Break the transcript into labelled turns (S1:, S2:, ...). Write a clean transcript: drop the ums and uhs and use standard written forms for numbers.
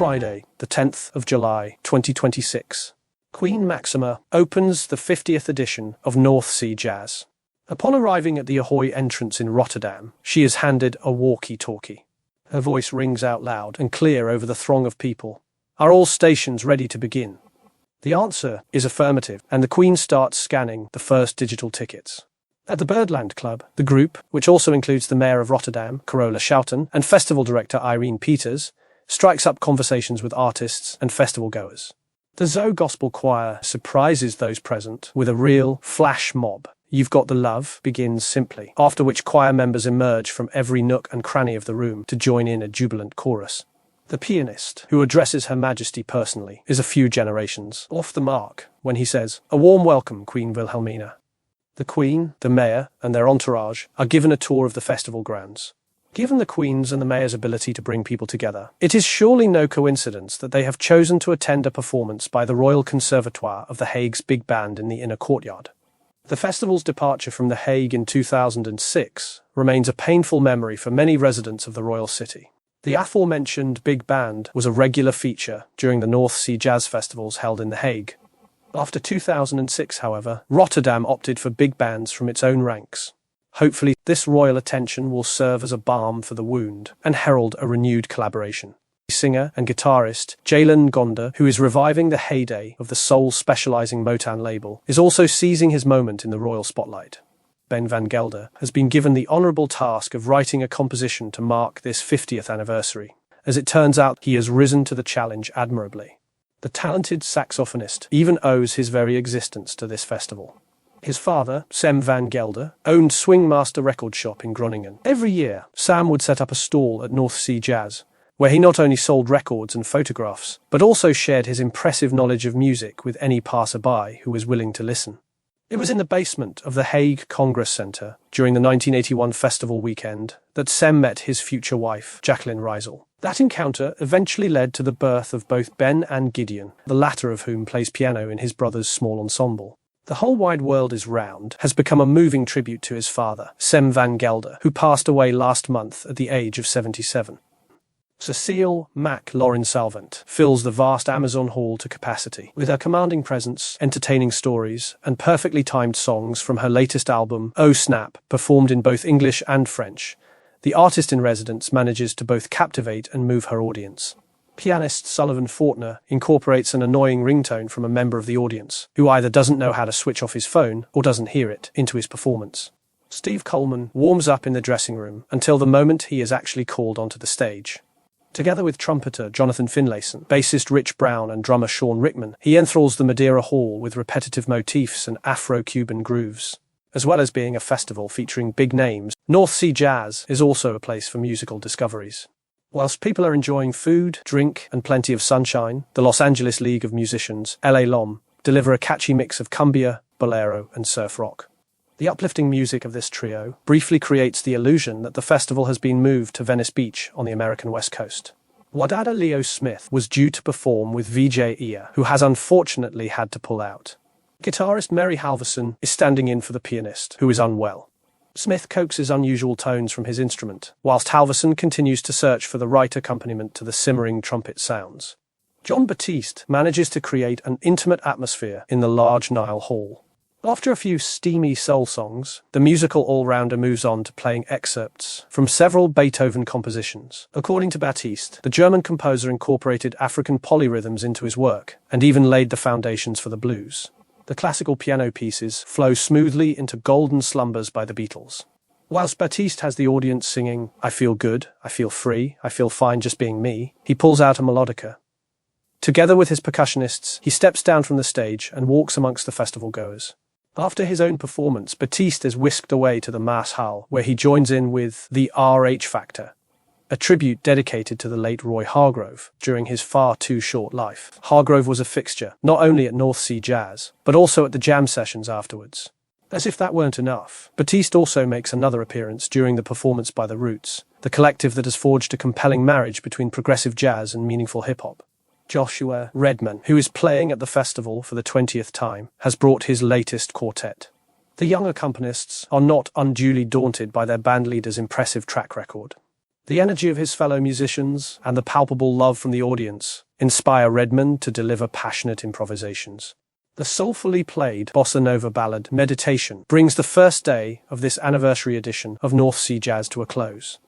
S1: Friday, the 10th of July, 2026. Queen Máxima opens the 50th edition of North Sea Jazz. Upon arriving at the Ahoy entrance in Rotterdam, she is handed a walkie-talkie. Her voice rings out loud and clear over the throng of people. Are all stations ready to begin? The answer is affirmative, and the Queen starts scanning the first digital tickets. At the Birdland Club, the group, which also includes the Mayor of Rotterdam, Carola Schouten, and Festival Director Irene Peters, strikes up conversations with artists and festival goers. The Zoe Gospel Choir surprises those present with a real flash mob. You've Got the Love begins simply, after which choir members emerge from every nook and cranny of the room to join in a jubilant chorus. The pianist, who addresses Her Majesty personally, is a few generations off the mark when he says, "A warm welcome, Queen Wilhelmina." The Queen, the Mayor, and their entourage are given a tour of the festival grounds. Given the Queen's and the Mayor's ability to bring people together, it is surely no coincidence that they have chosen to attend a performance by the Royal Conservatoire of The Hague's Big Band in the inner courtyard. The festival's departure from The Hague in 2006 remains a painful memory for many residents of the royal city. The aforementioned Big Band was a regular feature during the North Sea Jazz Festivals held in The Hague. After 2006, however, Rotterdam opted for big bands from its own ranks. Hopefully, this royal attention will serve as a balm for the wound and herald a renewed collaboration. Singer and guitarist Jalen Ngonda, who is reviving the heyday of the soul-specializing Motown label, is also seizing his moment in the royal spotlight. Ben van Gelder has been given the honorable task of writing a composition to mark this 50th anniversary. As it turns out, he has risen to the challenge admirably. The talented saxophonist even owes his very existence to this festival. His father, Sam van Gelder, owned Swingmaster Record Shop in Groningen. Every year, Sam would set up a stall at North Sea Jazz, where he not only sold records and photographs, but also shared his impressive knowledge of music with any passerby who was willing to listen. It was in the basement of the Hague Congress Centre during the 1981 festival weekend that Sam met his future wife, Jacqueline Reisel. That encounter eventually led to the birth of both Ben and Gideon, the latter of whom plays piano in his brother's small ensemble. The Whole Wide World is Round has become a moving tribute to his father, Sam van Gelder, who passed away last month at the age of 77. Cecile Lauren Salvant fills the vast Amazon Hall to capacity, with her commanding presence, entertaining stories, and perfectly timed songs from her latest album, Oh Snap, performed in both English and French. The artist-in-residence manages to both captivate and move her audience. Pianist Sullivan Fortner incorporates an annoying ringtone from a member of the audience, who either doesn't know how to switch off his phone or doesn't hear it, into his performance. Steve Coleman warms up in the dressing room until the moment he is actually called onto the stage. Together with trumpeter Jonathan Finlayson, bassist Rich Brown and drummer Sean Rickman, he enthralls the Madeira Hall with repetitive motifs and Afro-Cuban grooves. As well as being a festival featuring big names, North Sea Jazz is also a place for musical discoveries. Whilst people are enjoying food, drink, and plenty of sunshine, the Los Angeles League of Musicians, LA LOM, deliver a catchy mix of cumbia, bolero, and surf rock. The uplifting music of this trio briefly creates the illusion that the festival has been moved to Venice Beach on the American West Coast. Wadada Leo Smith was due to perform with VJ Ia, who has unfortunately had to pull out. Guitarist Mary Halverson is standing in for the pianist, who is unwell. Smith coaxes unusual tones from his instrument, whilst Halverson continues to search for the right accompaniment to the simmering trumpet sounds. John Batiste manages to create an intimate atmosphere in the large Nile Hall. After a few steamy soul songs, the musical all-rounder moves on to playing excerpts from several Beethoven compositions. According to Batiste, the German composer incorporated African polyrhythms into his work, and even laid the foundations for the blues. The classical piano pieces flow smoothly into Golden Slumbers by the Beatles. Whilst Batiste has the audience singing, "I feel good, I feel free, I feel fine just being me," he pulls out a melodica. Together with his percussionists, he steps down from the stage and walks amongst the festival goers. After his own performance, Batiste is whisked away to the Mass Hall, where he joins in with the RH Factor, a tribute dedicated to the late Roy Hargrove during his far too short life. Hargrove was a fixture, not only at North Sea Jazz, but also at the jam sessions afterwards. As if that weren't enough, Batiste also makes another appearance during the performance by The Roots, the collective that has forged a compelling marriage between progressive jazz and meaningful hip-hop. Joshua Redman, who is playing at the festival for the 20th time, has brought his latest quartet. The young accompanists are not unduly daunted by their bandleader's impressive track record. The energy of his fellow musicians and the palpable love from the audience inspire Redman to deliver passionate improvisations. The soulfully played bossa nova ballad Meditation brings the first day of this anniversary edition of North Sea Jazz to a close.